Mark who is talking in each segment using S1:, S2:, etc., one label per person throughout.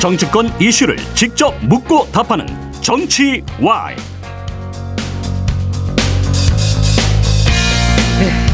S1: 정치권 이슈를 직접 묻고 답하는 정치 Y.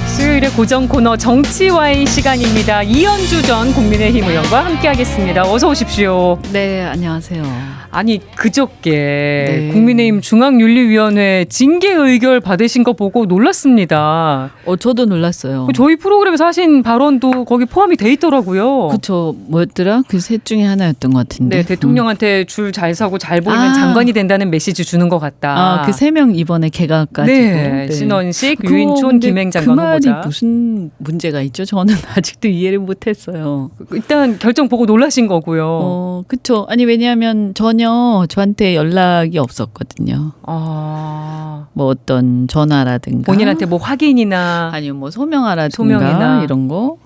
S2: 수요일의 고정 코너 정치와의 시간입니다. 이현주 전 국민의힘 의원과 함께하겠습니다. 어서 오십시오.
S3: 네, 안녕하세요.
S2: 아니 그저께 국민의힘 중앙윤리위원회 징계 의결 받으신 거 보고 놀랐습니다.
S3: 저도 놀랐어요.
S2: 저희 프로그램에서 하신 발언도 거기 포함이 돼 있더라고요.
S3: 그렇죠. 뭐였더라? 그 셋 중에 하나였던 것 같은데.
S2: 네, 대통령한테 줄 잘 서고 잘 보이면 장관이 된다는 메시지 주는 것 같다.
S3: 그 세 명 이번에 개각까지.
S2: 네, 신원식, 유인촌, 김행 장관 후보자.
S3: 그 말이 무슨 문제가 있죠? 저는 아직도 이해를 못했어요.
S2: 일단 결정 보고 놀라신 거고요.
S3: 그렇죠. 아니 왜냐하면 전혀 저한테 연락이 없었거든요. 뭐 어떤 전화라든가
S2: 본인한테 뭐 확인이나
S3: 아니면 뭐 소명이나 이런 거.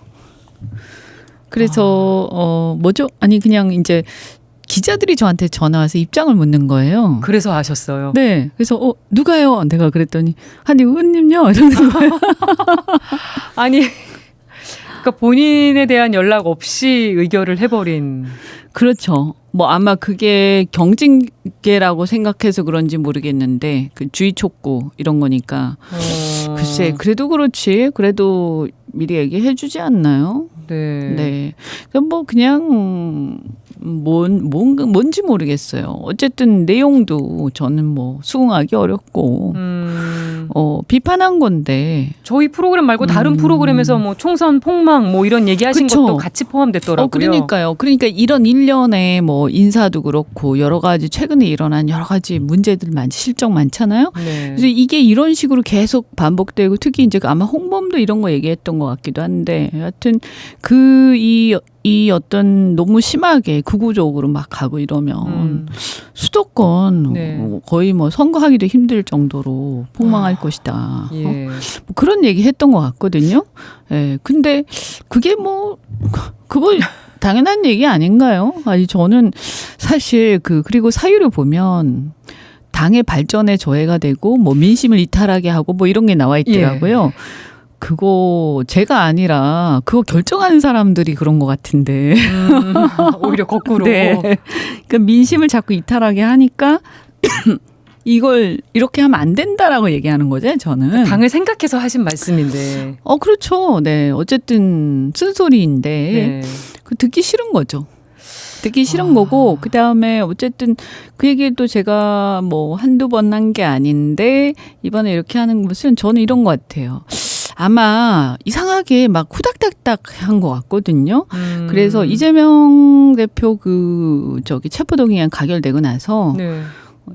S3: 그래서 뭐죠? 아니 그냥 이제 기자들이 저한테 전화 와서 입장을 묻는 거예요.
S2: 그래서 아셨어요.
S3: 네. 그래서 누가요? 내가 그랬더니 아니 의원님요 이러는 거예요.
S2: 아니 그러니까 본인에 대한 연락 없이 의결을 해버린.
S3: 그렇죠. 뭐 아마 그게 경징계라고 생각해서 그런지 모르겠는데 그 주의 촉구 이런 거니까 글쎄 그래도 그렇지 그래도 미리 얘기해 주지 않나요?
S2: 네.
S3: 뭐 그냥 뭔지 모르겠어요. 어쨌든 내용도 저는 뭐 수긍하기 어렵고 비판한 건데
S2: 저희 프로그램 말고 다른 프로그램에서 뭐 총선 폭망 뭐 이런 얘기하신
S3: 그쵸?
S2: 것도 같이 포함됐더라고요.
S3: 그러니까요. 그러니까 이런 일련의 뭐 인사도 그렇고 여러 가지 최근에 일어난 여러 가지 문제들 실적 많잖아요.
S2: 네.
S3: 그래서 이게 이런 식으로 계속 반복되고 특히 이제 아마 홍범도 이런 거 얘기했던 것 같기도 한데 여하튼 이 어떤 너무 심하게 극우적으로 막 가고 이러면 수도권 거의 뭐 선거하기도 힘들 정도로 폭망할 것이다.
S2: 예.
S3: 뭐 그런 얘기 했던 것 같거든요. 예. 근데 그게 그거 당연한 얘기 아닌가요? 아니 저는 사실 그리고 사유를 보면 당의 발전에 저해가 되고 뭐 민심을 이탈하게 하고 뭐 이런 게 나와 있더라고요.
S2: 예.
S3: 그거 제가 아니라 그거 결정하는 사람들이 그런 것 같은데.
S2: 오히려 거꾸로.
S3: 네. 그러니까 민심을 자꾸 이탈하게 하니까 이걸 이렇게 하면 안 된다라고 얘기하는 거죠, 저는.
S2: 당을 생각해서 하신 말씀인데.
S3: 그렇죠. 네. 어쨌든 쓴소리인데 듣기 싫은 거죠. 듣기 싫은 거고 그다음에 어쨌든 그 얘기도 제가 뭐 한두 번 한 게 아닌데 이번에 이렇게 하는 것은 저는 이런 것 같아요. 아마 이상하게 막 후닥닥닥 한 것 같거든요. 그래서 이재명 대표 체포동의안 가결되고 나서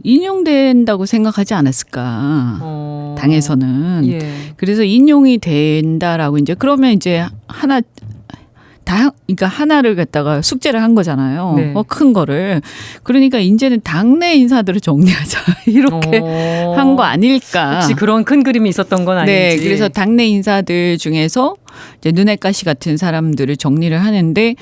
S3: 인용된다고 생각하지 않았을까. 당에서는.
S2: 예.
S3: 그래서 인용이 된다라고 이제 그러면 이제 그러니까 하나를 갖다가 숙제를 한 거잖아요.
S2: 네.
S3: 큰 거를. 그러니까 이제는 당내 인사들을 정리하자. 이렇게 한 거 아닐까.
S2: 혹시 그런 큰 그림이 있었던 건 아닌지.
S3: 네. 그래서 당내 인사들 중에서 이제 눈엣가시 같은 사람들을 정리를 하는데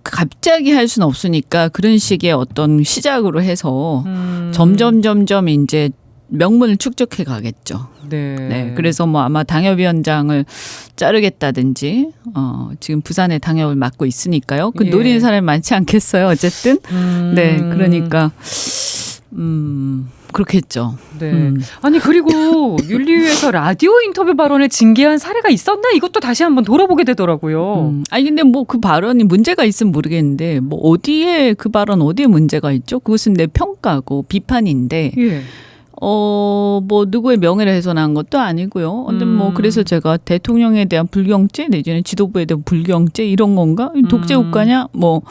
S3: 갑자기 할 수는 없으니까 그런 식의 어떤 시작으로 해서 점점 이제 명분을 축적해 가겠죠. 네. 그래서 뭐 아마 당협위원장을 자르겠다든지 지금 부산에 당협을 맡고 있으니까요. 노리는 사람이 많지 않겠어요. 어쨌든. 네. 그러니까 그렇겠죠.
S2: 네. 아니 그리고 윤리위에서 라디오 인터뷰 발언을 징계한 사례가 있었나? 이것도 다시 한번 돌아보게 되더라고요.
S3: 아니 근데 뭐 그 발언이 문제가 있으면 모르겠는데 뭐 어디에 그 발언 어디에 문제가 있죠? 그것은 내 평가고 비판인데.
S2: 예.
S3: 뭐 누구의 명예를 훼손한 것도 아니고요. 근데 뭐 그래서 제가 대통령에 대한 불경죄 내지는 지도부에 대한 불경죄 이런 건가? 독재국가냐? 뭐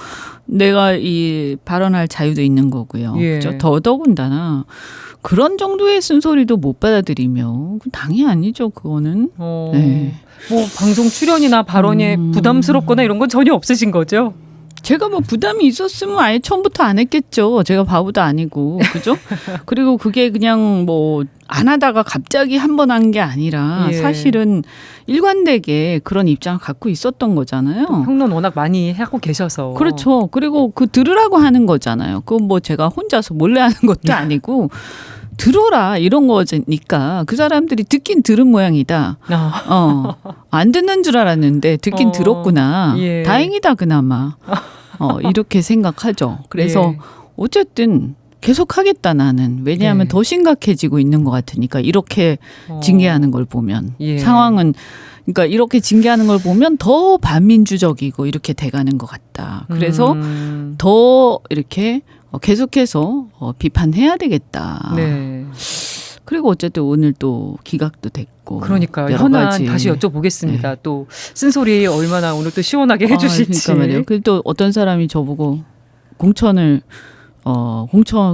S3: 내가 이 발언할 자유도 있는 거고요.
S2: 예.
S3: 그렇죠? 더더군다나 그런 정도의 쓴소리도 못 받아들이면 당이 아니죠. 그거는. 네.
S2: 뭐 방송 출연이나 발언에 부담스럽거나 이런 건 전혀 없으신 거죠?
S3: 제가 뭐 부담이 있었으면 아예 처음부터 안 했겠죠. 제가 바보도 아니고. 그죠? 그리고 그게 그냥 뭐 안 하다가 갑자기 한 번 한 게 아니라 사실은 일관되게 그런 입장을 갖고 있었던 거잖아요.
S2: 평론 워낙 많이 하고 계셔서.
S3: 그렇죠. 그리고 들으라고 하는 거잖아요. 그건 뭐 제가 혼자서 몰래 하는 것도 아니고 들어라 이런 거니까 그 사람들이 듣긴 들은 모양이다. 안 듣는 줄 알았는데 듣긴 들었구나.
S2: 예.
S3: 다행이다 그나마. 이렇게 생각하죠. 그래서
S2: 예.
S3: 어쨌든 계속 하겠다 나는. 왜냐하면
S2: 네.
S3: 더 심각해지고 있는 것 같으니까 이렇게 징계하는 걸 보면
S2: 예.
S3: 상황은 그러니까 이렇게 징계하는 걸 보면 더 반민주적이고 이렇게 돼가는 것 같다. 그래서 더 이렇게 계속해서 비판해야 되겠다.
S2: 네.
S3: 그리고 어쨌든 오늘 또 기각도 됐고.
S2: 그러니까요.
S3: 여러
S2: 현안
S3: 가지.
S2: 다시 여쭤보겠습니다.
S3: 네.
S2: 또 쓴소리 얼마나 오늘 또 시원하게 해주실지.
S3: 그러니까 말이에요. 그리고 또 어떤 사람이 저보고 공천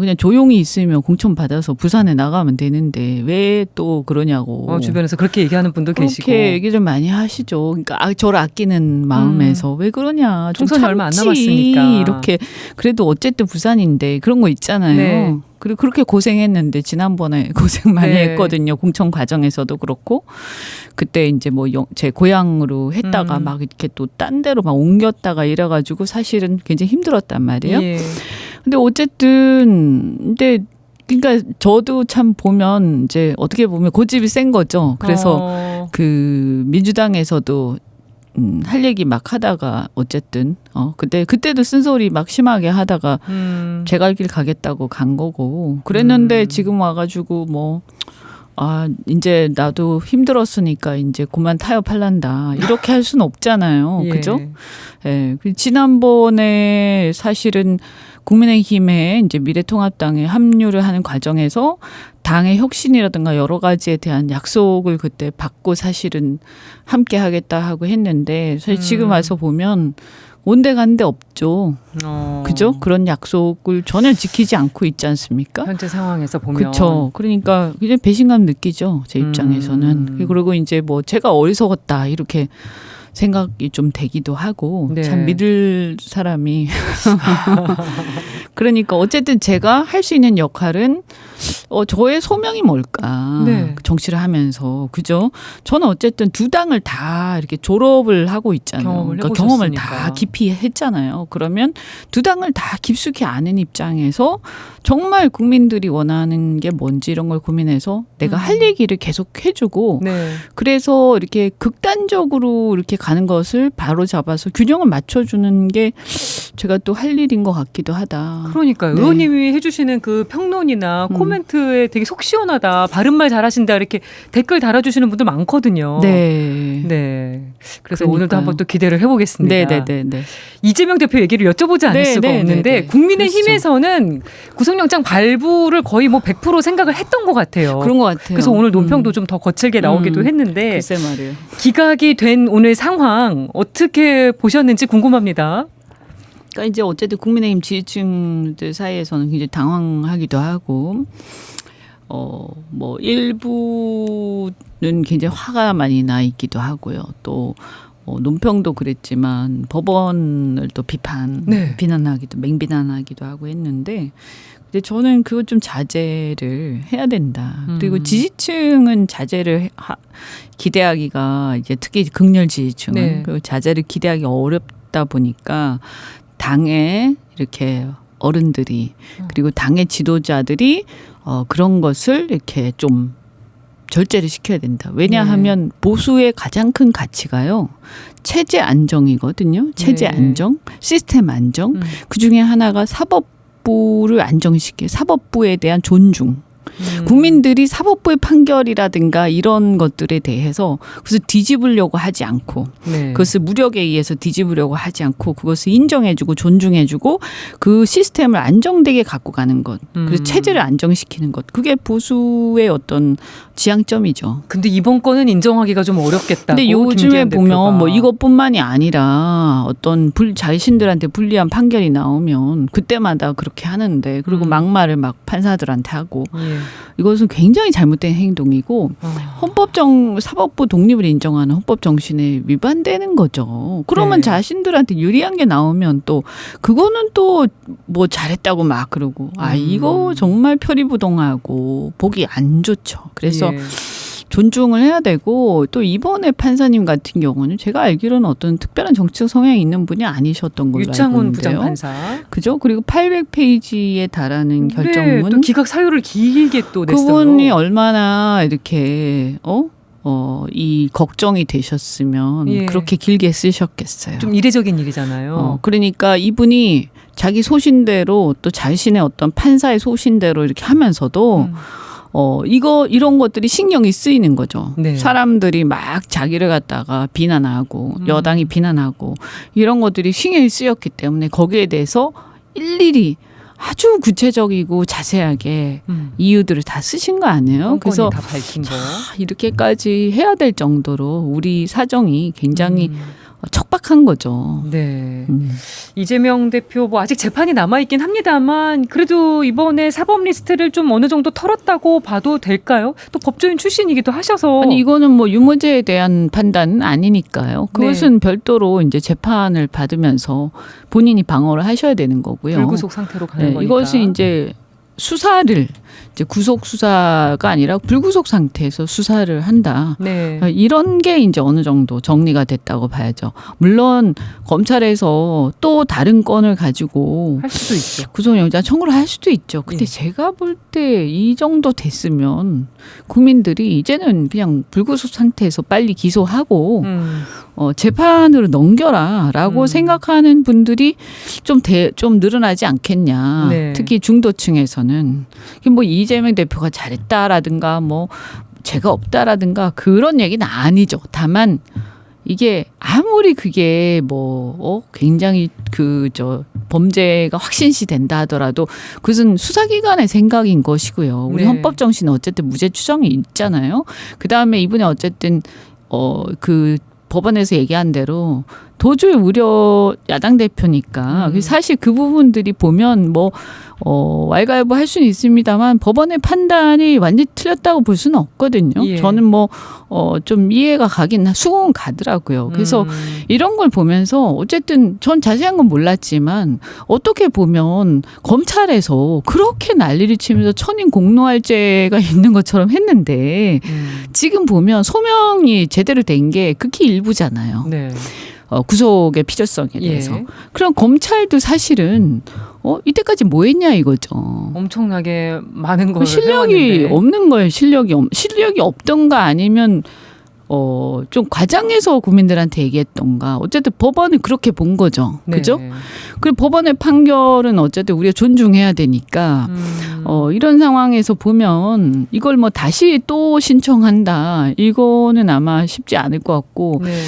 S3: 그냥 조용히 있으면 공천 받아서 부산에 나가면 되는데 왜 또 그러냐고.
S2: 주변에서 그렇게 얘기하는 분도 계시고.
S3: 그렇게 얘기를 많이 하시죠. 그러니까 저를 아끼는 마음에서 왜 그러냐. 좀
S2: 총선이 얼마 안
S3: 참지.
S2: 남았으니까.
S3: 이렇게 그래도 어쨌든 부산인데 그런 거 있잖아요.
S2: 네.
S3: 그리고 그렇게 고생했는데 지난번에 고생 많이
S2: 네.
S3: 했거든요. 공천 과정에서도 그렇고 그때 이제 뭐 제 고향으로 했다가 막 이렇게 또 딴 데로 막 옮겼다가 이래가지고 사실은 굉장히 힘들었단 말이에요.
S2: 예.
S3: 근데 어쨌든 근데 그러니까 저도 참 보면 이제 어떻게 보면 고집이 센 거죠. 그래서 그 민주당에서도 할 얘기 막 하다가 어쨌든 그때도 쓴소리 막 심하게 하다가 제 갈 길 가겠다고 간 거고 그랬는데 지금 와가지고 뭐 이제 나도 힘들었으니까 이제 그만 타협할란다 이렇게 할 수는 없잖아요.
S2: 예.
S3: 그죠? 예. 지난번에 사실은 국민의힘에 이제 미래통합당에 합류를 하는 과정에서 당의 혁신이라든가 여러 가지에 대한 약속을 그때 받고 사실은 함께 하겠다 하고 했는데 사실 지금 와서 보면 온데간데 없죠. 그죠? 그런 약속을 전혀 지키지 않고 있지 않습니까?
S2: 현재 상황에서 보면.
S3: 그렇죠. 그러니까 이제 배신감 느끼죠. 제 입장에서는. 그리고 이제 뭐 제가 어리석었다 이렇게 생각이 좀 되기도 하고
S2: 네.
S3: 참 믿을 사람이 그러니까 어쨌든 제가 할 수 있는 역할은 저의 소명이 뭘까?
S2: 네.
S3: 정치를 하면서 그죠? 저는 어쨌든 두 당을 다 이렇게 졸업을 하고 있잖아요.
S2: 경험을
S3: 경험을
S2: 해보셨으니까.
S3: 다 깊이 했잖아요. 그러면 두 당을 다 깊숙이 아는 입장에서 정말 국민들이 원하는 게 뭔지 이런 걸 고민해서 내가 할 얘기를 계속 해주고
S2: 네.
S3: 그래서 이렇게 극단적으로 이렇게 가는 것을 바로 잡아서 균형을 맞춰주는 게 제가 또 할 일인 것 같기도 하다.
S2: 그러니까요.
S3: 네.
S2: 의원님이 해주시는 그 평론이나 코멘트에 되게 속 시원하다, 바른말 잘하신다 이렇게 댓글 달아주시는 분들 많거든요.
S3: 네.
S2: 네. 그래서
S3: 그러니까요.
S2: 오늘도 한번 또 기대를 해보겠습니다.
S3: 네네네.
S2: 이재명 대표 얘기를 여쭤보지 않을
S3: 네,
S2: 수가
S3: 네,
S2: 없는데
S3: 네, 네.
S2: 국민의힘에서는 구속영장 발부를 거의 뭐 100% 생각을 했던 것 같아요.
S3: 그런 것 같아요.
S2: 그래서 오늘 논평도 좀 더 거칠게 나오기도 했는데
S3: 글쎄 말이에요.
S2: 기각이 된 오늘 상황 어떻게 보셨는지 궁금합니다.
S3: 그러니까 이제 어쨌든 국민의힘 지지층들 사이에서는 굉장히 당황하기도 하고, 뭐 일부는 굉장히 화가 많이 나 있기도 하고요. 또 논평도 그랬지만 법원을 또 비난하기도 맹비난하기도 하고 했는데. 근데 저는 그거 좀 자제를 해야 된다. 그리고 지지층은 자제를 기대하기가 이제 특히 극렬 지지층은 그 자제를 기대하기 어렵다 보니까 당의 이렇게 어른들이 그리고 당의 지도자들이 그런 것을 이렇게 좀 절제를 시켜야 된다. 왜냐하면 보수의 가장 큰 가치가요. 체제 안정이거든요. 체제 안정, 시스템 안정. 그중에 하나가 사법부를 안정시키고 사법부에 대한 존중. 국민들이 사법부의 판결이라든가 이런 것들에 대해서 그것을 뒤집으려고 하지 않고 그것을 무력에 의해서 뒤집으려고 하지 않고 그것을 인정해주고 존중해주고 그 시스템을 안정되게 갖고 가는 것 그래서 체제를 안정시키는 것 그게 보수의 어떤 지향점이죠.
S2: 근데 이번 건은 인정하기가 좀 어렵겠다고.
S3: 근데 요즘에 보면 뭐 이것뿐만이 아니라 어떤 자신들한테 불리한 판결이 나오면 그때마다 그렇게 하는데 그리고 막말을 막 판사들한테 하고 이것은 굉장히 잘못된 행동이고 사법부 독립을 인정하는 헌법 정신에 위반되는 거죠. 그러면 자신들한테 유리한 게 나오면 또 그거는 또 뭐 잘했다고 막 그러고 이거 정말 표리부동하고 보기 안 좋죠. 그래서 존중을 해야 되고 또 이번에 판사님 같은 경우는 제가 알기로는 어떤 특별한 정치적 성향이 있는 분이 아니셨던 걸로 알고 있는데요.
S2: 유창훈 부장판사.
S3: 그죠? 그리고 800페이지에 달하는 결정문.
S2: 또 기각 사유를 길게 또 냈어요.
S3: 그분이 얼마나 이렇게 이 걱정이 되셨으면
S2: 예.
S3: 그렇게 길게 쓰셨겠어요.
S2: 좀 이례적인 일이잖아요.
S3: 그러니까 이분이 자기 소신대로 또 자신의 어떤 판사의 소신대로 이렇게 하면서도 이런 것들이 신경이 쓰이는 거죠.
S2: 네.
S3: 사람들이 막 자기를 갖다가 비난하고 여당이 비난하고 이런 것들이 신경이 쓰였기 때문에 거기에 대해서 일일이 아주 구체적이고 자세하게 이유들을 다 쓰신 거 아니에요? 그래서
S2: 다 밝힌 거.
S3: 이렇게까지 해야 될 정도로 우리 사정이 굉장히 척박한 거죠.
S2: 네. 이재명 대표 뭐 아직 재판이 남아있긴 합니다만 그래도 이번에 사법 리스트를 좀 어느 정도 털었다고 봐도 될까요? 또 법조인 출신이기도 하셔서.
S3: 아니 이거는 뭐 유무죄에 대한 판단은 아니니까요. 그것은 별도로 이제 재판을 받으면서 본인이 방어를 하셔야 되는 거고요.
S2: 불구속 상태로 가는
S3: 네,
S2: 거니까.
S3: 이것은 이제 수사를 이제 구속 수사가 아니라 불구속 상태에서 수사를 한다.
S2: 네.
S3: 이런 게 이제 어느 정도 정리가 됐다고 봐야죠. 물론 검찰에서 또 다른 건을 가지고
S2: 할 수도 있죠.
S3: 구속영장 청구를 할 수도 있죠. 근데
S2: 예.
S3: 제가 볼 때 이 정도 됐으면 국민들이 이제는 그냥 불구속 상태에서 빨리 기소하고 재판으로 넘겨라라고 생각하는 분들이 좀 늘어나지 않겠냐.
S2: 네.
S3: 특히 중도층에서는 뭐 이재명 대표가 잘했다라든가 뭐 죄가 없다라든가 그런 얘기는 아니죠. 다만 이게 아무리 그게 뭐 굉장히 범죄가 확신시 된다 하더라도 그것은 수사기관의 생각인 것이고요. 우리
S2: 네.
S3: 헌법 정신은 어쨌든 무죄 추정이 있잖아요. 그 다음에 이분이 어쨌든 그 법원에서 얘기한 대로 도저히 우려 야당 대표니까 사실 그 부분들이 보면 뭐 왈가왈부 할 수는 있습니다만 법원의 판단이 완전히 틀렸다고 볼 수는 없거든요.
S2: 예.
S3: 저는 뭐 좀 이해가 수긍은 가더라고요. 그래서 이런 걸 보면서 어쨌든 전 자세한 건 몰랐지만 어떻게 보면 검찰에서 그렇게 난리를 치면서 천인 공노할죄가 있는 것처럼 했는데 지금 보면 소명이 제대로 된 게 극히 일부잖아요.
S2: 네.
S3: 구속의 필요성에 대해서.
S2: 예.
S3: 그럼 검찰도 사실은 이때까지 뭐 했냐 이거죠.
S2: 엄청나게 많은 걸
S3: 실력이
S2: 해왔는데.
S3: 없는 거예요. 실력이 없던가 아니면 좀 과장해서 국민들한테 얘기했던가. 어쨌든 법원은 그렇게 본 거죠.
S2: 네.
S3: 그죠? 그리고 법원의 판결은 어쨌든 우리가 존중해야 되니까 이런 상황에서 보면 이걸 뭐 다시 또 신청한다. 이거는 아마 쉽지 않을 것 같고
S2: 네.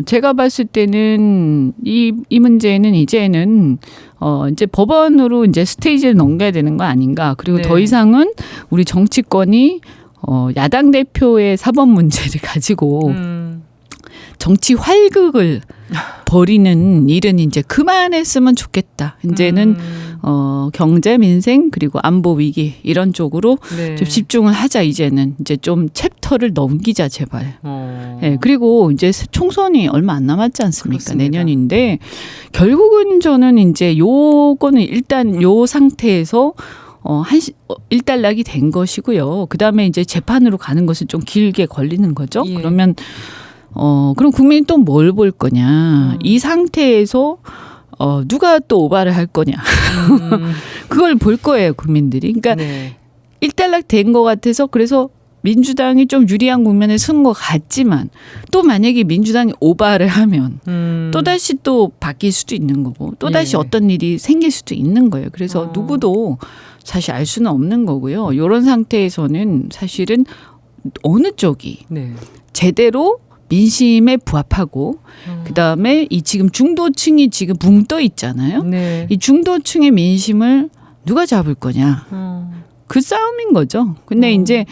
S3: 제가 봤을 때는 이 문제는 이제는 이제 법원으로 이제 스테이지를 넘겨야 되는 거 아닌가. 그리고
S2: 네.
S3: 더 이상은 우리 정치권이 야당 대표의 사법 문제를 가지고 정치 활극을 벌이는 일은 이제 그만했으면 좋겠다. 이제는 경제, 민생 그리고 안보 위기 이런 쪽으로
S2: 네.
S3: 좀 집중을 하자. 이제는 이제 좀 챕터를 넘기자 제발. 네, 그리고 이제 총선이 얼마 안 남았지 않습니까?
S2: 그렇습니다.
S3: 내년인데 결국은 저는 이제 요거는 일단 요 상태에서 일단락이 된 것이고요. 그 다음에 이제 재판으로 가는 것은 좀 길게 걸리는 거죠.
S2: 예.
S3: 그러면 그럼 국민이 또 뭘 볼 거냐? 이 상태에서 누가 또 오바를 할 거냐? 그걸 볼 거예요, 국민들이. 그러니까
S2: 네.
S3: 일단락 된 것 같아서 그래서 민주당이 좀 유리한 국면에 쓴 것 같지만 또 만약에 민주당이 오바를 하면 또다시 또 바뀔 수도 있는 거고 또다시
S2: 예.
S3: 어떤 일이 생길 수도 있는 거예요. 그래서 누구도 사실 알 수는 없는 거고요. 이런 상태에서는 사실은 어느 쪽이
S2: 네.
S3: 제대로 민심에 부합하고 그다음에 이 지금 중도층이 지금 붕 떠 있잖아요.
S2: 네.
S3: 이 중도층의 민심을 누가 잡을 거냐. 그 싸움인 거죠. 근데 이제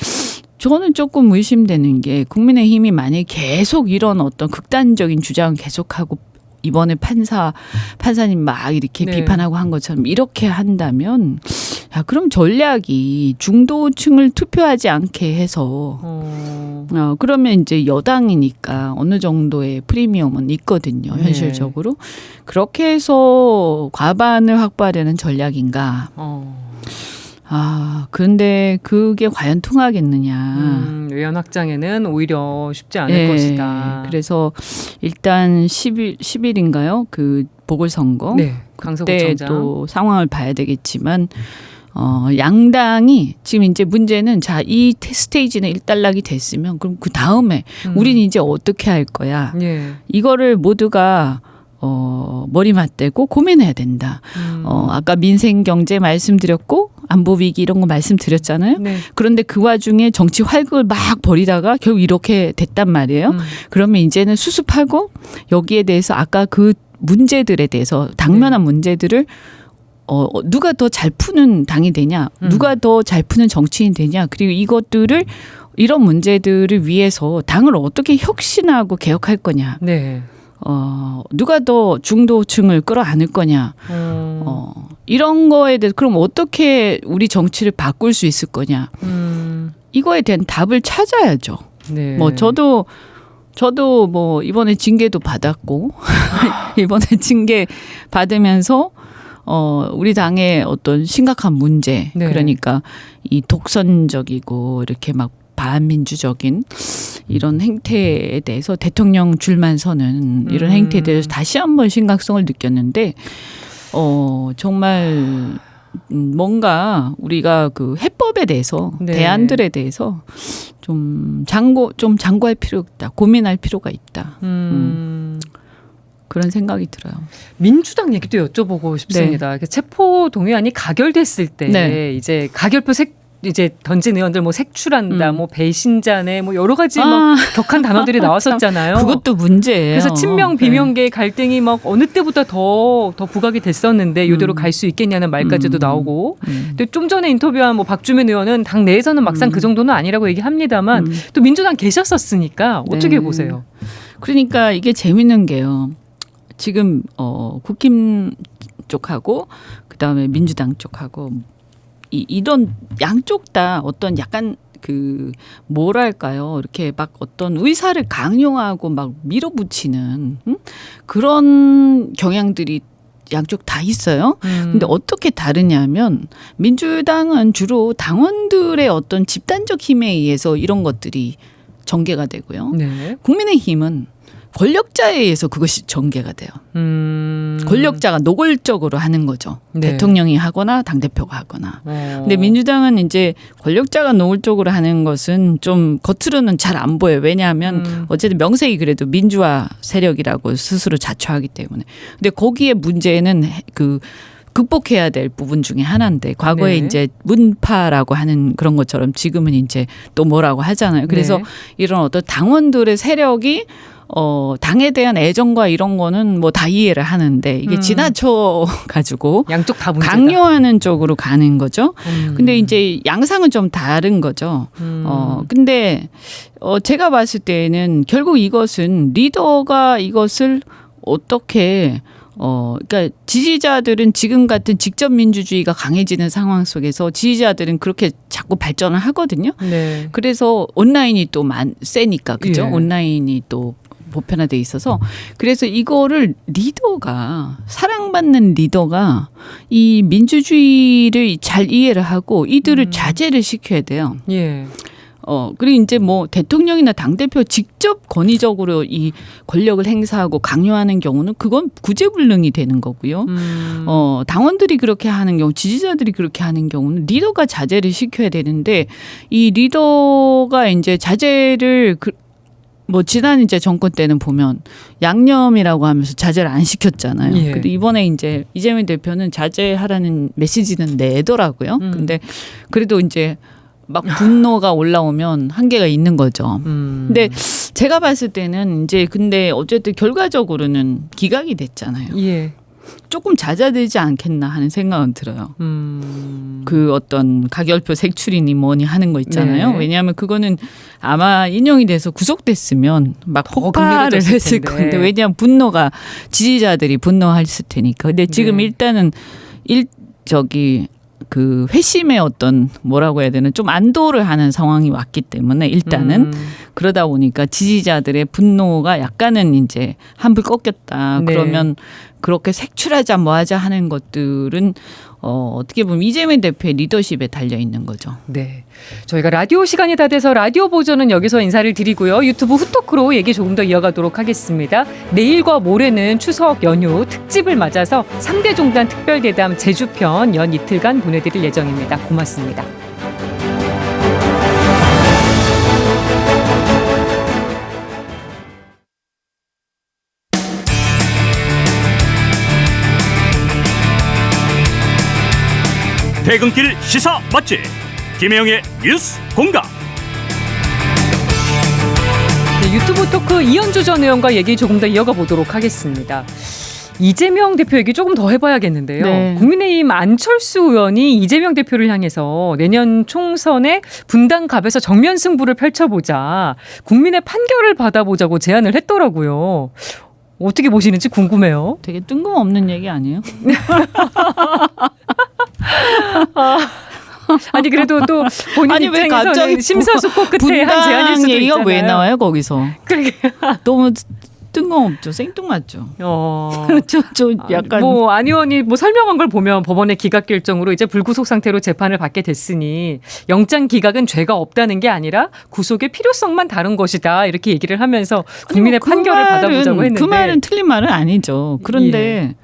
S3: 저는 조금 의심되는 게 국민의힘이 만약에 계속 이런 어떤 극단적인 주장을 계속하고 이번에 판사님 막 이렇게
S2: 네.
S3: 비판하고 한 것처럼 이렇게 한다면 그럼 전략이 중도층을 투표하지 않게 해서 그러면 이제 여당이니까 어느 정도의 프리미엄은 있거든요.
S2: 네.
S3: 현실적으로. 그렇게 해서 과반을 확보하려는 전략인가. 그런데 그게 과연 통하겠느냐.
S2: 외연 확장에는 오히려 쉽지 않을 것이다.
S3: 그래서 일단 10일인가요? 그 보궐선거.
S2: 네.
S3: 그때
S2: 강서구청장.
S3: 또 상황을 봐야 되겠지만 양당이 지금 이제 문제는 자, 이 스테이지는 일단락이 됐으면 그럼 그 다음에 우리는 이제 어떻게 할 거야.
S2: 예.
S3: 이거를 모두가 머리 맞대고 고민해야 된다. 아까 민생 경제 말씀드렸고 안보 위기 이런 거 말씀드렸잖아요.
S2: 네.
S3: 그런데 그 와중에 정치 활극을 막 벌이다가 결국 이렇게 됐단 말이에요. 그러면 이제는 수습하고 여기에 대해서 아까 그 문제들에 대해서 당면한 문제들을 누가 더 잘 푸는 당이 되냐, 누가 더 잘 푸는 정치인이 되냐, 그리고 이것들을 이런 문제들을 위해서 당을 어떻게 혁신하고 개혁할 거냐.
S2: 네.
S3: 누가 더 중도층을 끌어안을 거냐. 이런 거에 대해서 그럼 어떻게 우리 정치를 바꿀 수 있을 거냐. 이거에 대한 답을 찾아야죠.
S2: 네.
S3: 뭐 저도 뭐 이번에 징계도 받았고 이번에 징계 받으면서 우리 당의 어떤 심각한 문제,
S2: 네.
S3: 그러니까 이 독선적이고 이렇게 막 반민주적인 이런 행태에 대해서 대통령 줄만 서는 이런 행태에 대해서 다시 한번 심각성을 느꼈는데 정말 뭔가 우리가 그 해법에 대해서
S2: 네.
S3: 대안들에 대해서 좀 장고할 필요가 있다. 고민할 필요가 있다. 그런 생각이 들어요.
S2: 민주당 얘기도 여쭤보고 싶습니다. 체포 동의안이 가결됐을 때
S3: 네.
S2: 이제 가결표 이제 던진 의원들 뭐 색출한다, 뭐 배신자네, 뭐 여러 가지 막 격한 단어들이 나왔었잖아요.
S3: 그것도 문제예요.
S2: 그래서 친명 비명계 갈등이 막 어느 때보다 더 부각이 됐었는데 이대로 갈 수 있겠냐는 말까지도 나오고. 근데 좀 전에 인터뷰한 뭐 박주민 의원은 당 내에서는 막상 그 정도는 아니라고 얘기합니다만 또 민주당 계셨었으니까 어떻게 보세요?
S3: 그러니까 이게 재밌는 게요. 지금 국힘 쪽하고 그다음에 민주당 쪽하고 이런 양쪽 다 어떤 약간 그 뭐랄까요, 이렇게 막 어떤 의사를 강요하고 막 밀어붙이는 그런 경향들이 양쪽 다 있어요. 근데 어떻게 다르냐면 민주당은 주로 당원들의 어떤 집단적 힘에 의해서 이런 것들이 전개가 되고요.
S2: 네.
S3: 국민의힘은 권력자에 의해서 그것이 전개가 돼요. 권력자가 노골적으로 하는 거죠.
S2: 네.
S3: 대통령이 하거나 당대표가 하거나. 근데 민주당은 이제 권력자가 노골적으로 하는 것은 좀 겉으로는 잘 안 보여요. 왜냐하면 어쨌든 명색이 그래도 민주화 세력이라고 스스로 자처하기 때문에. 근데 거기에 문제는 그 극복해야 될 부분 중에 하나인데 과거에
S2: 네.
S3: 이제 문파라고 하는 그런 것처럼 지금은 이제 또 뭐라고 하잖아요. 그래서
S2: 네.
S3: 이런 어떤 당원들의 세력이 당에 대한 애정과 이런 거는 뭐 다 이해를 하는데 이게 지나쳐 가지고
S2: 양쪽 다 문제다.
S3: 강요하는 쪽으로 가는 거죠. 근데 이제 양상은 좀 다른 거죠. 근데 제가 봤을 때는 결국 이것은 리더가 이것을 어떻게 그러니까 지지자들은 지금 같은 직접 민주주의가 강해지는 상황 속에서 지지자들은 그렇게 자꾸 발전을 하거든요.
S2: 네.
S3: 그래서 온라인이 또 세니까 그죠?
S2: 예.
S3: 온라인이 또 보편화돼 있어서 그래서 이거를 리더가 사랑받는 리더가 이 민주주의를 잘 이해를 하고 이들을 자제를 시켜야 돼요.
S2: 예.
S3: 그리고 이제 뭐 대통령이나 당대표 직접 권위적으로 이 권력을 행사하고 강요하는 경우는 그건 구제불능이 되는 거고요. 당원들이 그렇게 하는 경우, 지지자들이 그렇게 하는 경우는 리더가 자제를 시켜야 되는데 이 리더가 이제 자제를 뭐 지난 이제 정권 때는 보면 양념이라고 하면서 자제를 안 시켰잖아요.
S2: 예.
S3: 근데 이번에 이제 이재명 대표는 자제하라는 메시지는 내더라고요. 근데 그래도 이제 막 분노가 올라오면 한계가 있는 거죠. 근데 제가 봤을 때는 이제 근데 어쨌든 결과적으로는 기각이 됐잖아요.
S2: 예.
S3: 조금 잦아들지 않겠나 하는 생각은 들어요. 그 어떤 가결표 색출이니 뭐니 하는 거 있잖아요.
S2: 네.
S3: 왜냐하면 그거는 아마 인용이 돼서 구속됐으면 막
S2: 더
S3: 폭발을
S2: 극렬해졌을
S3: 했을
S2: 텐데.
S3: 건데 왜냐하면 지지자들이 분노했을 테니까. 근데 지금
S2: 네.
S3: 일단은 그 회심의 어떤 뭐라고 해야 되나 좀 안도를 하는 상황이 왔기 때문에 일단은 그러다 보니까 지지자들의 분노가 약간은 이제 한불 꺾였다.
S2: 네.
S3: 그러면 그렇게 색출하자 뭐하자 하는 것들은 어떻게 보면 이재명 대표의 리더십에 달려 있는 거죠.
S2: 네. 저희가 라디오 시간이 다 돼서 라디오 버전은 여기서 인사를 드리고요. 유튜브 후토크로 얘기 조금 더 이어가도록 하겠습니다. 내일과 모레는 추석 연휴 특집을 맞아서 3대 종단 특별대담 제주편 연 이틀간 보내드릴 예정입니다. 고맙습니다.
S1: 퇴근길 시사 맛집 김혜영의 뉴스 공감.
S2: 네, 유튜브 토크 이현주 전 의원과 얘기 조금 더 이어가 보도록 하겠습니다. 이재명 대표 얘기 조금 더 해봐야겠는데요.
S3: 네.
S2: 국민의힘 안철수 의원이 이재명 대표를 향해서 내년 총선에 분당갑에서 정면 승부를 펼쳐보자, 국민의 판결을 받아보자고 제안을 했더라고요. 어떻게 보시는지 궁금해요.
S3: 되게 뜬금없는 얘기 아니에요?
S2: 아니 그래도 또 본인
S3: 아니, 왜
S2: 입장에서는
S3: 갑자기
S2: 심사숙고 끝에 한 제안일 수도
S3: 얘기가
S2: 있잖아요.
S3: 왜 나와요 거기서?
S2: 그러게.
S3: 너무 뜬금없죠. 생뚱맞죠. 저 약간
S2: 뭐 안 의원이 뭐 설명한 걸 보면 법원의 기각 결정으로 이제 불구속 상태로 재판을 받게 됐으니 영장 기각은 죄가 없다는 게 아니라 구속의 필요성만 다른 것이다, 이렇게 얘기를 하면서 국민의
S3: 그
S2: 판결을 받아보자고 했는데,
S3: 그 말은 틀린 말은 아니죠. 그런데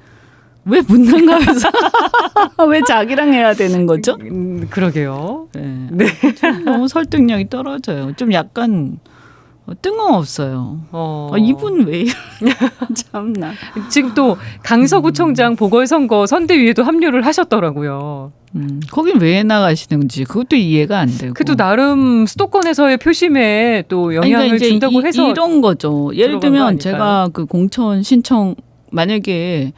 S3: 왜 분당갑에서 왜 자기랑 해야 되는 거죠?
S2: 그러게요.
S3: 네. 좀 너무 설득력이 떨어져요. 좀 약간 뜬금없어요. 이분 왜 참나.
S2: 지금 또 강서구청장 보궐선거 선대위에도 합류를 하셨더라고요.
S3: 거긴 왜 나가시는지 그것도 이해가 안 되고.
S2: 그래도 나름 수도권에서의 표심에 또 영향을
S3: 그러니까 이제
S2: 준다고 해서
S3: 이런 거죠. 예를
S2: 들어간 거
S3: 들면
S2: 아닐까요?
S3: 제가 그 공천 신청 만약에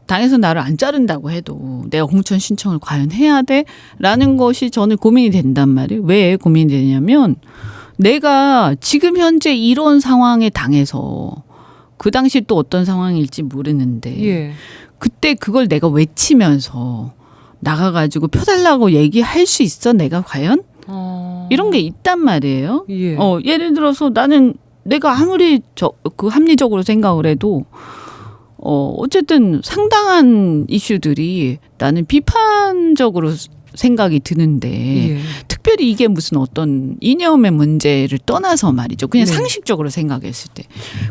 S3: 당에서 나를 안 자른다고 해도 내가 공천 신청을 과연 해야 돼? 라는 것이 저는 고민이 된단 말이에요. 왜 고민이 되냐면 내가 지금 현재 이런 상황에 당해서 그 당시 또 어떤 상황일지 모르는데
S2: 예.
S3: 그때 그걸 내가 외치면서 나가가지고 펴달라고 얘기할 수 있어? 내가 과연? 이런 게 있단 말이에요.
S2: 예.
S3: 예를 들어서 나는 내가 아무리 그 합리적으로 생각을 해도 어쨌든 상당한 이슈들이 나는 비판적으로 생각이 드는데
S2: 예.
S3: 특별히 이게 무슨 어떤 이념의 문제를 떠나서 말이죠. 그냥
S2: 네.
S3: 상식적으로 생각했을 때.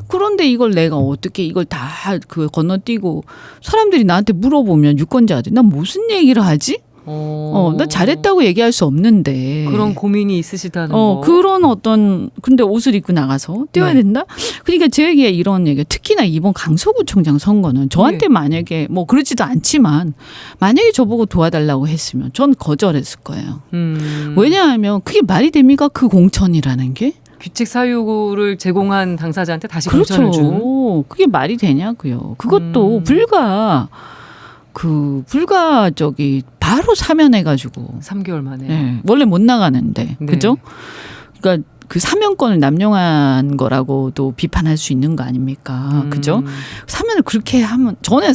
S3: 그런데 이걸 내가 어떻게 이걸 다 그 건너뛰고 사람들이 나한테 물어보면 유권자들이 난 무슨 얘기를 하지? 나 잘했다고 얘기할 수 없는데.
S2: 그런 고민이 있으시다는 거.
S3: 그런 어떤, 근데 옷을 입고 나가서 뛰어야
S2: 네.
S3: 된다? 그러니까 제 얘기에 이런 얘기, 특히나 이번 강서구청장 선거는 저한테
S2: 네.
S3: 만약에, 뭐 그렇지도 않지만, 만약에 저보고 도와달라고 했으면 전 거절했을 거예요. 왜냐하면 그게 말이 됩니까? 그 공천이라는 게?
S2: 규칙 사유를 제공한 당사자한테 다시
S3: 그렇죠.
S2: 공천을 준.
S3: 그게 말이 되냐고요. 그것도 불과 바로 사면해가지고
S2: 3개월 만에.
S3: 네. 원래 못 나가는데
S2: 네.
S3: 그죠? 그러니까 그 사면권을 남용한 거라고도 비판할 수 있는 거 아닙니까? 그죠? 사면을 그렇게 하면 저는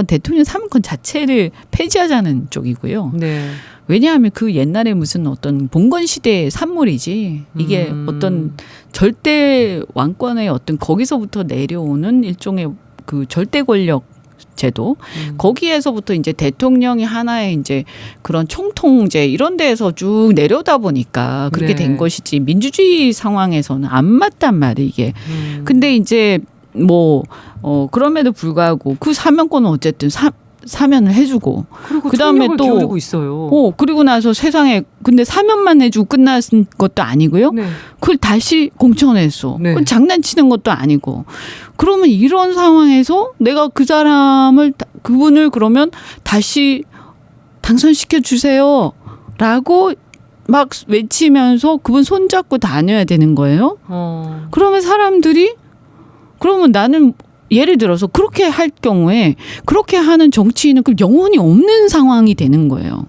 S3: 대통령 사면권 자체를 폐지하자는 쪽이고요.
S2: 네.
S3: 왜냐하면 그 옛날에 무슨 어떤 봉건 시대의 산물이지 이게 어떤 절대 왕권의 어떤 거기서부터 내려오는 일종의 그 절대 권력 제도 거기에서부터 이제 대통령이 하나의 이제 그런 총통제 이런 데에서 쭉 내려오다 보니까 그렇게
S2: 네.
S3: 된 것이지 민주주의 상황에서는 안 맞단 말이에요 이게. 근데 이제 뭐 그럼에도 불구하고 그 사면권은 어쨌든 사면을 해주고
S2: 그리고
S3: 그다음에
S2: 총력을
S3: 또
S2: 기울이고 있어요.
S3: 그리고 나서 세상에 근데 사면만 해주고 끝난 것도 아니고요.
S2: 네.
S3: 그걸 다시 공천했어.
S2: 네.
S3: 그건 장난치는 것도 아니고. 그러면 이런 상황에서 내가 그분을 그러면 다시 당선시켜 주세요. 라고 막 외치면서 그분 손잡고 다녀야 되는 거예요. 그러면 사람들이 그러면 나는 예를 들어서 그렇게 할 경우에 그렇게 하는 정치인은 그럼 영혼이 없는 상황이 되는 거예요.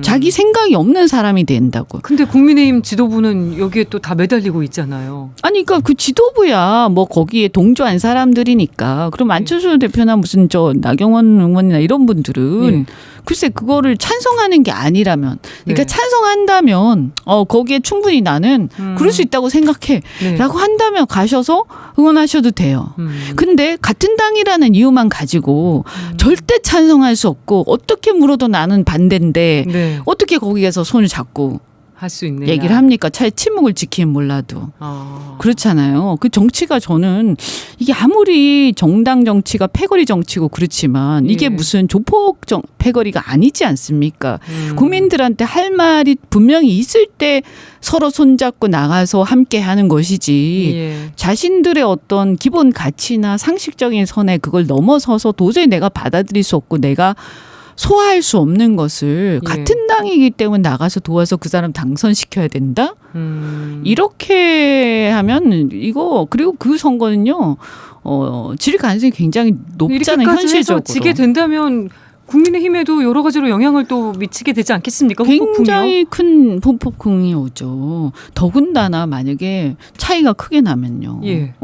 S3: 자기 생각이 없는 사람이 된다고.
S2: 근데 국민의힘 지도부는 여기에 또 다 매달리고 있잖아요.
S3: 아니, 그러니까 그 지도부야 뭐 거기에 동조한 사람들이니까. 그럼 안철수 대표나 무슨 나경원 의원이나 이런 분들은
S2: 예.
S3: 글쎄 그거를 찬성하는 게 아니라면 그러니까
S2: 네.
S3: 찬성한다면 거기에 충분히 나는 그럴 수 있다고 생각해
S2: 네.
S3: 라고 한다면 가셔서 응원하셔도 돼요. 근데 같은 당이라는 이유만 가지고 절대 찬성할 수 없고 어떻게 물어도 나는 반대인데
S2: 네.
S3: 어떻게 거기에서 손을 잡고
S2: 할 수 있는
S3: 얘기를 합니까? 차라리 침묵을 지키면 몰라도. 그렇잖아요. 그 정치가 저는 이게 아무리 정당 정치가 패거리 정치고 그렇지만 이게
S2: 예.
S3: 무슨 조폭 패거리가 아니지 않습니까? 국민들한테 할 말이 분명히 있을 때 서로 손잡고 나가서 함께 하는 것이지
S2: 예.
S3: 자신들의 어떤 기본 가치나 상식적인 선에 그걸 넘어서서 도저히 내가 받아들일 수 없고 내가 소화할 수 없는 것을
S2: 예.
S3: 같은 당이기 때문에 나가서 도와서 그 사람 당선시켜야 된다? 이렇게 하면 이거 그리고 그 선거는요 질 가능성이 굉장히 높잖아요.
S2: 이렇게까지 해서
S3: 현실적으로.
S2: 지게 된다면 국민의힘에도 여러 가지로 영향을 또 미치게 되지 않겠습니까? 후폭풍이요?
S3: 굉장히 큰 후폭풍이 오죠. 더군다나 만약에 차이가 크게 나면요.
S2: 예.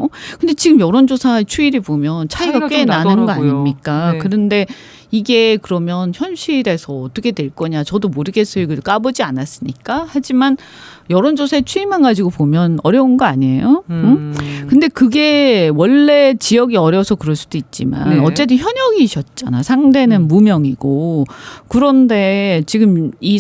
S3: 근데 지금 여론조사 추이를 보면 차이가 꽤
S2: 좀
S3: 나는 거
S2: 나더라고요.
S3: 아닙니까?
S2: 네.
S3: 그런데 이게 그러면 현실에서 어떻게 될 거냐 저도 모르겠어요. 까보지 않았으니까. 하지만 여론조사의 추이만 가지고 보면 어려운 거 아니에요? 응? 근데 그게 원래 지역이 어려서 그럴 수도 있지만
S2: 네.
S3: 어쨌든 현역이셨잖아. 상대는 무명이고. 그런데 지금 이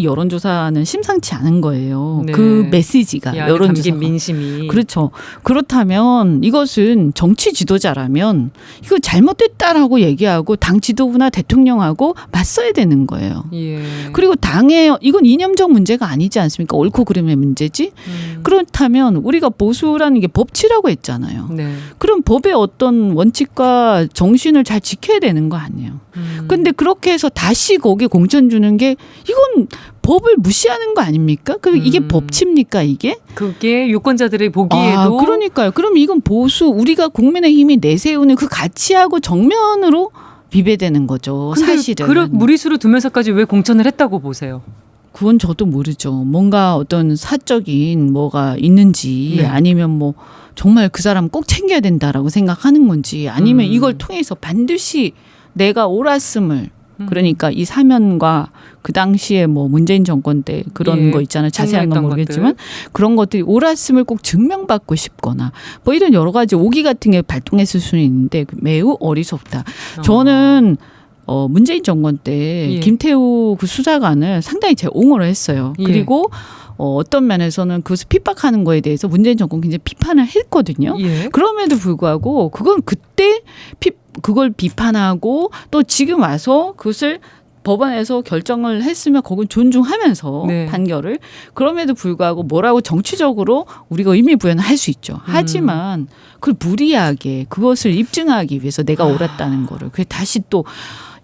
S3: 여론조사는 심상치 않은 거예요.
S2: 네.
S3: 그 메시지가
S2: 이 안에
S3: 여론조사
S2: 담긴 민심이
S3: 그렇죠. 그렇다면 이것은 정치 지도자라면 이거 잘못됐다라고 얘기하고 당 지도부나 대통령하고 맞서야 되는 거예요.
S2: 예.
S3: 그리고 당의 이건 이념적 문제가 아니지 않습니까? 옳고 그름의 문제지. 그렇다면 우리가 보수라는 게 법치라고 했잖아요.
S2: 네.
S3: 그럼 법의 어떤 원칙과 정신을 잘 지켜야 되는 거 아니에요. 근데 그렇게 해서 다시 거기에 공천 주는 게 이건 법을 무시하는 거 아닙니까? 그리고 이게 법치입니까 이게?
S2: 그게 유권자들이 보기에도
S3: 그러니까요. 그럼 이건 보수 우리가 국민의힘이 내세우는 그 가치하고 정면으로 비배되는 거죠.
S2: 근데
S3: 사실은.
S2: 그런 무리수를 두면서까지 왜 공천을 했다고 보세요?
S3: 그건 저도 모르죠. 뭔가 어떤 사적인 뭐가 있는지
S2: 네.
S3: 아니면 뭐 정말 그 사람 꼭 챙겨야 된다라고 생각하는 건지 아니면 이걸 통해서 반드시 내가 옳았음을 그러니까 이 사면과 그 당시에 뭐 문재인 정권 때 그런
S2: 예,
S3: 거 있잖아요. 자세한 건
S2: 폭로했던
S3: 모르겠지만
S2: 것들.
S3: 그런 것들이 옳았음을 꼭 증명받고 싶거나 뭐 이런 여러 가지 오기 같은 게 발동했을 수는 있는데 매우 어리석다. 저는 문재인 정권 때
S2: 예.
S3: 김태우 그 수사관을 상당히 제가 옹호를 했어요.
S2: 예.
S3: 그리고 어떤 면에서는 그것을 핍박하는 거에 대해서 문재인 정권 굉장히 비판을 했거든요.
S2: 예.
S3: 그럼에도 불구하고 그건 그때 그걸 비판하고 또 지금 와서 그것을 법원에서 결정을 했으면 그건 존중하면서
S2: 네.
S3: 판결을 그럼에도 불구하고 뭐라고 정치적으로 우리가 의미 부여는 할 수 있죠. 하지만 그걸 무리하게 그것을 입증하기 위해서 내가 옳았다는 거를 그게 다시 또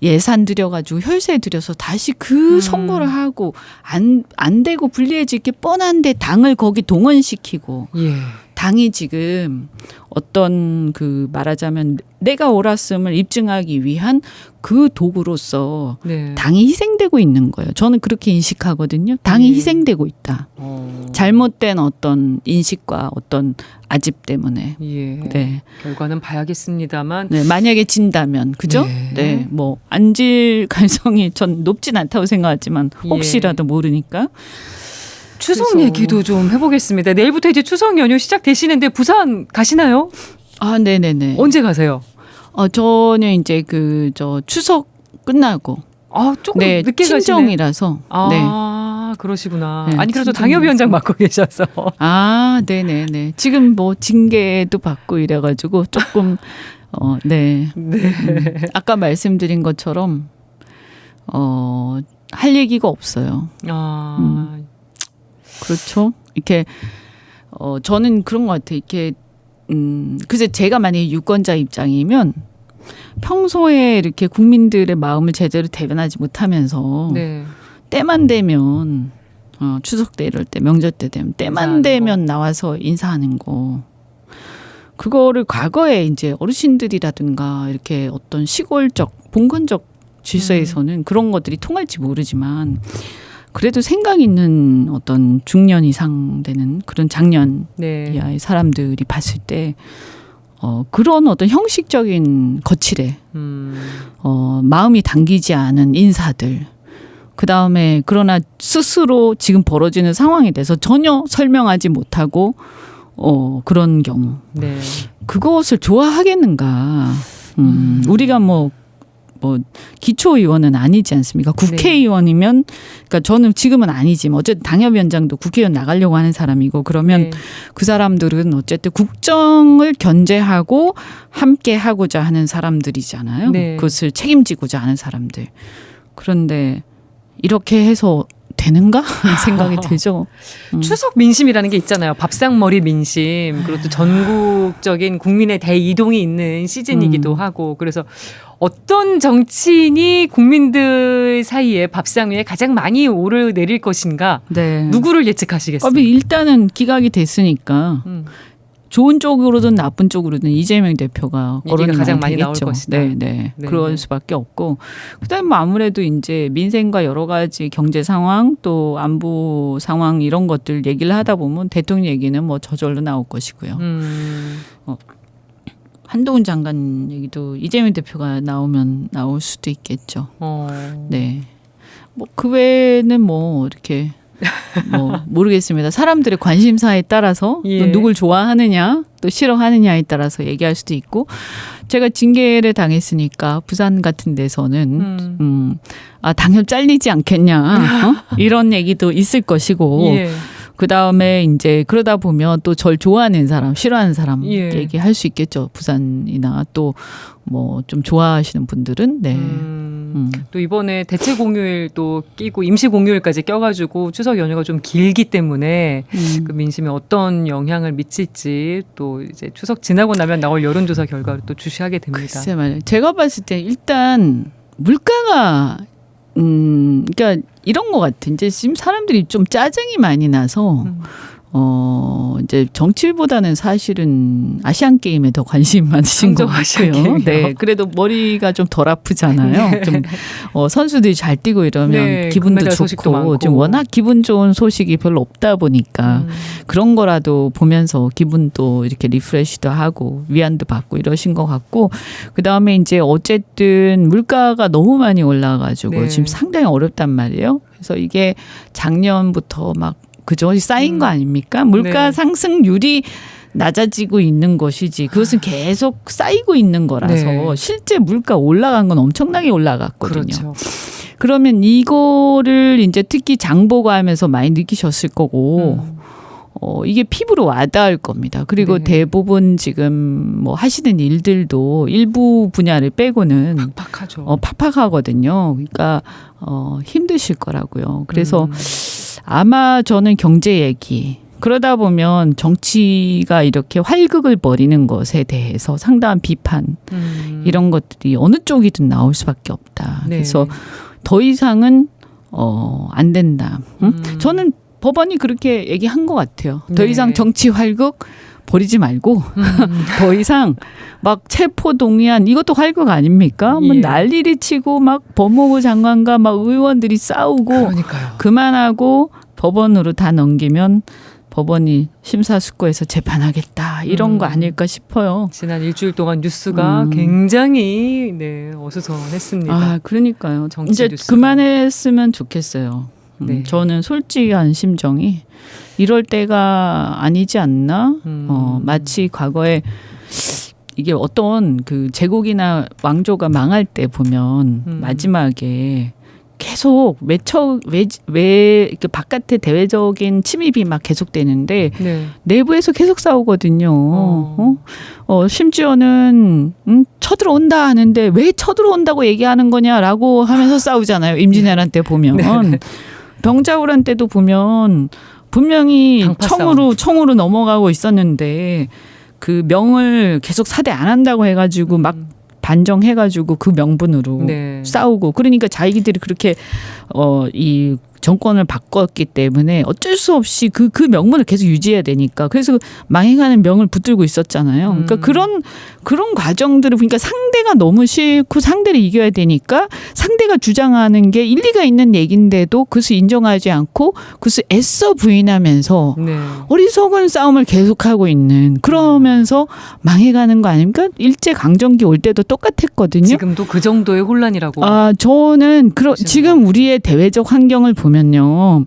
S3: 예산 들여가지고 혈세 들여서 다시 그 선거를 하고 안 되고 불리해질 게 뻔한데 당을 거기 동원시키고
S2: 예.
S3: 당이 지금 어떤 그 말하자면 내가 옳았음을 입증하기 위한 그 도구로서
S2: 네.
S3: 당이 희생되고 있는 거예요. 저는 그렇게 인식하거든요. 당이
S2: 예.
S3: 희생되고 있다. 잘못된 어떤 인식과 어떤 아집 때문에.
S2: 예.
S3: 네.
S2: 결과는 봐야겠습니다만
S3: 네, 만약에 진다면 그죠?
S2: 네.
S3: 네. 뭐 안질 가능성이 전 높진 않다고 생각하지만 혹시라도 모르니까.
S2: 추석
S3: 그래서-
S2: 얘기도 좀 해보겠습니다. 내일부터 이제 추석 연휴 시작되시는데 부산 가시나요?
S3: 아, 네네네.
S2: 언제 가세요?
S3: 저는 이제 저 추석 끝나고
S2: 조금
S3: 네,
S2: 늦게 가시네요.
S3: 친정이라서. 네.
S2: 그렇시구나.
S3: 네,
S2: 아니 그래도
S3: 친정이라서.
S2: 당협위원장 맡고 계셔서.
S3: 아, 네네네. 지금 뭐 징계도 받고 이래가지고 조금 네. 아까 말씀드린 것처럼 할 얘기가 없어요. 그렇죠. 이렇게 저는 그런 것 같아요. 이렇게 그래서 제가 만약에 유권자 입장이면 평소에 이렇게 국민들의 마음을 제대로 대변하지 못하면서
S2: 네.
S3: 때만 되면 추석 때 이럴 때 명절 때 되면 때만
S2: 인사하는
S3: 되면 나와서 인사하는 거 그거를 과거에 이제 어르신들이라든가 이렇게 어떤 시골적 봉건적 질서에서는 그런 것들이 통할지 모르지만 그래도 생각 있는 어떤 중년 이상 되는 그런 장년
S2: 네.
S3: 이하의 사람들이 봤을 때 그런 어떤 형식적인 거칠에 마음이 당기지 않은 인사들. 그다음에 그러나 스스로 지금 벌어지는 상황에 대해서 전혀 설명하지 못하고 그런 경우.
S2: 네.
S3: 그것을 좋아하겠는가. 우리가 뭐 기초의원은 아니지 않습니까? 국회의원이면, 그러니까 저는 지금은 아니지만 어쨌든 당협위원장도 국회의원 나가려고 하는 사람이고 그러면
S2: 네.
S3: 그 사람들은 어쨌든 국정을 견제하고 함께 하고자 하는 사람들이잖아요.
S2: 네.
S3: 그것을 책임지고자 하는 사람들. 그런데 이렇게 해서 되는가 하는 생각이 들죠.
S2: 추석 민심이라는 게 있잖아요. 밥상머리 민심. 그리고 또 전국적인 국민의 대이동이 있는 시즌이기도 하고. 그래서 어떤 정치인이 국민들 사이에 밥상 위에 가장 많이 오르내릴 것인가.
S3: 네.
S2: 누구를 예측하시겠어요?
S3: 일단은 기각이 됐으니까 좋은 쪽으로든 나쁜 쪽으로든 이재명 대표가 거론이
S2: 가장
S3: 많이
S2: 많이 나올
S3: 되겠죠.
S2: 것이다.
S3: 네. 그럴 수밖에 없고 그다음에 뭐 아무래도 이제 민생과 여러 가지 경제 상황 또 안보 상황 이런 것들 얘기를 하다 보면 대통령 얘기는 뭐 저절로 나올 것이고요. 한동훈 장관 얘기도 이재명 대표가 나오면 나올 수도 있겠죠. 네. 뭐 그 외에는 뭐 이렇게 뭐 모르겠습니다. 사람들의 관심사에 따라서
S2: 예.
S3: 누굴 좋아하느냐 또 싫어하느냐에 따라서 얘기할 수도 있고 제가 징계를 당했으니까 부산 같은 데서는 당협 잘리지 않겠냐 이런 얘기도 있을 것이고
S2: 예.
S3: 그다음에 이제 그러다 보면 또 절 좋아하는 사람 싫어하는 사람
S2: 예.
S3: 얘기할 수 있겠죠. 부산이나 또 뭐 좀 좋아하시는 분들은 네.
S2: 또 이번에 대체 공휴일 또 끼고 임시 공휴일까지 껴가지고 추석 연휴가 좀 길기 때문에 그 민심에 어떤 영향을 미칠지 또 이제 추석 지나고 나면 나올 여론조사 결과를 또 주시하게 됩니다.
S3: 글쎄 말이에요. 제가 봤을 때 일단 물가가 그러니까 이런 것 같아. 이제 지금 사람들이 좀 짜증이 많이 나서 이제 정치보다는 사실은 아시안 게임에 더 관심 많으신 것
S2: 아시안
S3: 같아요.
S2: 게임이요?
S3: 네, 그래도 머리가 좀 덜 아프잖아요.
S2: 네.
S3: 좀 선수들이 잘 뛰고 이러면
S2: 네,
S3: 기분도
S2: 금메달 소식도
S3: 좋고
S2: 많고.
S3: 지금 워낙 기분 좋은 소식이 별로 없다 보니까 그런 거라도 보면서 기분도 이렇게 리프레시도 하고 위안도 받고 이러신 것 같고 그 다음에 이제 어쨌든 물가가 너무 많이 올라가지고
S2: 네.
S3: 지금 상당히 어렵단 말이에요. 그래서 이게 작년부터 막 그죠? 쌓인 거 아닙니까? 물가
S2: 네.
S3: 상승률이 낮아지고 있는 것이지 그것은 계속 쌓이고 있는 거라서
S2: 네.
S3: 실제 물가 올라간 건 엄청나게 올라갔거든요.
S2: 그렇죠.
S3: 그러면 이거를 이제 특히 장보고 하면서 많이 느끼셨을 거고 이게 피부로 와닿을 겁니다. 그리고
S2: 네.
S3: 대부분 지금 뭐 하시는 일들도 일부 분야를 빼고는
S2: 팍팍하죠.
S3: 팍팍하거든요. 그러니까 힘드실 거라고요. 그래서 아마 저는 경제 얘기 그러다 보면 정치가 이렇게 활극을 벌이는 것에 대해서 상당한 비판 이런 것들이 어느 쪽이든 나올 수밖에 없다.
S2: 네.
S3: 그래서 더 이상은 안 된다. 저는 법원이 그렇게 얘기한 것 같아요. 더
S2: 네.
S3: 이상 정치 활극 버리지 말고 더 이상 막 체포 동의안 이것도 활극 아닙니까? 뭐
S2: 예.
S3: 난리를 치고 막 법무부 장관과 막 의원들이 싸우고
S2: 그러니까요.
S3: 그만하고 법원으로 다 넘기면 법원이 심사숙고해서 재판하겠다 이런 거 아닐까 싶어요.
S2: 지난 일주일 동안 뉴스가 굉장히 어수선했습니다.
S3: 아 그러니까요.
S2: 정치
S3: 이제
S2: 뉴스가.
S3: 그만했으면 좋겠어요.
S2: 네.
S3: 저는 솔직한 심정이 이럴 때가 아니지 않나? 마치 과거에 이게 어떤 그 제국이나 왕조가 망할 때 보면 마지막에 계속 그 바깥의 대외적인 침입이 막 계속되는데
S2: 네.
S3: 내부에서 계속 싸우거든요. 심지어는 쳐들어온다 하는데 왜 쳐들어온다고 얘기하는 거냐라고 하면서 싸우잖아요. 임진왜란 때 보면.
S2: 네.
S3: 병자호란 때도 보면 분명히
S2: 당파
S3: 청으로 넘어가고 있었는데 그 명을 계속 사대 안 한다고 해가지고 막 반정해가지고 그 명분으로
S2: 네.
S3: 싸우고 그러니까 자기들이 그렇게 이 정권을 바꿨기 때문에 어쩔 수 없이 그 명분을 계속 유지해야 되니까 그래서 망해가는 명을 붙들고 있었잖아요. 그러니까 그런 과정들을 보니까 상대가 너무 싫고 상대를 이겨야 되니까 상대가 주장하는 게 일리가 있는 얘기인데도 그것을 인정하지 않고 그것을 애써 부인하면서
S2: 네.
S3: 어리석은 싸움을 계속하고 있는 그러면서 망해가는 거 아닙니까? 일제 강점기 올 때도 똑같았거든요.
S2: 지금도 그 정도의 혼란이라고.
S3: 저는 지금 우리의 대외적 환경을 보면요.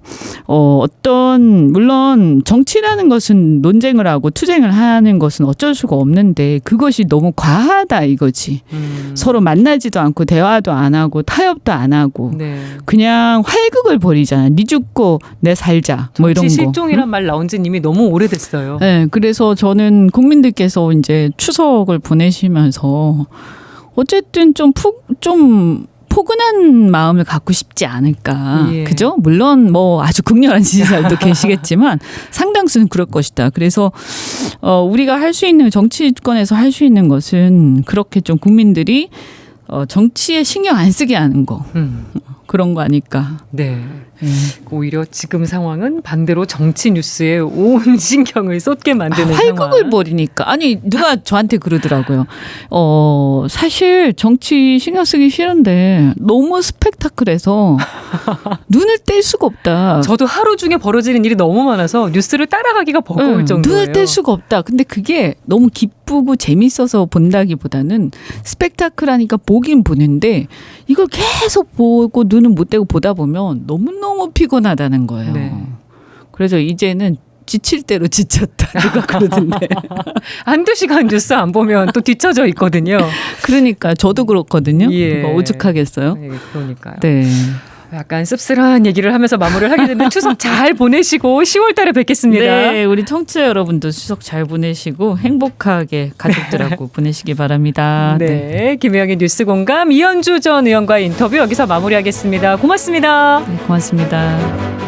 S3: 물론 정치라는 것은 논쟁을 하고 투쟁을 하는 것은 어쩔 수가 없는데 그것이 너무 과하다 이거지. 서로 만나지도 않고 대화도 안 하고 타협도 안 하고
S2: 네.
S3: 그냥 활극을 벌이잖아. 니 죽고 내 살자 뭐 이런 거.
S2: 정치 실종이란 말 나온 지는 이미 너무 오래됐어요.
S3: 네, 그래서 저는 국민들께서 이제 추석을 보내시면서 어쨌든 좀 포근한 마음을 갖고 싶지 않을까.
S2: 예.
S3: 그죠? 물론 뭐 아주 극렬한 지지자들도 계시겠지만 상당수는 그럴 것이다. 그래서 우리가 할 수 있는 정치권에서 할 수 있는 것은 그렇게 좀 국민들이 정치에 신경 안 쓰게 하는 거. 그런 거 아닐까.
S2: 네. 오히려 지금 상황은 반대로 정치 뉴스에 온 신경을 쏟게 만드는
S3: 활극을
S2: 상황.
S3: 벌이니까. 아니 누가 저한테 그러더라고요. 사실 정치 신경 쓰기 싫은데 너무 스펙타클해서 눈을 뗄 수가 없다.
S2: 저도 하루 중에 벌어지는 일이 너무 많아서 뉴스를 따라가기가 버거울 정도예요.
S3: 눈을 뗄 수가 없다. 근데 그게 너무 기쁘고 재밌어서 본다기보다는 스펙타클하니까 보긴 보는데 이걸 계속 보고 눈은 못 떼고 보다 보면 너무너무 피곤하다는 거예요.
S2: 네.
S3: 그래서 이제는 지칠 대로 지쳤다. 누가 그러던데.
S2: 한두 시간 뉴스 안 보면 또 뒤처져 있거든요.
S3: 그러니까 저도 그렇거든요.
S2: 예.
S3: 오죽하겠어요.
S2: 네, 그러니까요.
S3: 네.
S2: 약간 씁쓸한 얘기를 하면서 마무리를 하게 됐는데 추석 잘 보내시고 10월 달에 뵙겠습니다.
S3: 네, 우리 청취자 여러분도 추석 잘 보내시고 행복하게 가족들하고 보내시기 바랍니다.
S2: 네, 김혜영의 뉴스공감 이현주 전 의원과의 인터뷰 여기서 마무리하겠습니다. 고맙습니다.
S3: 네, 고맙습니다.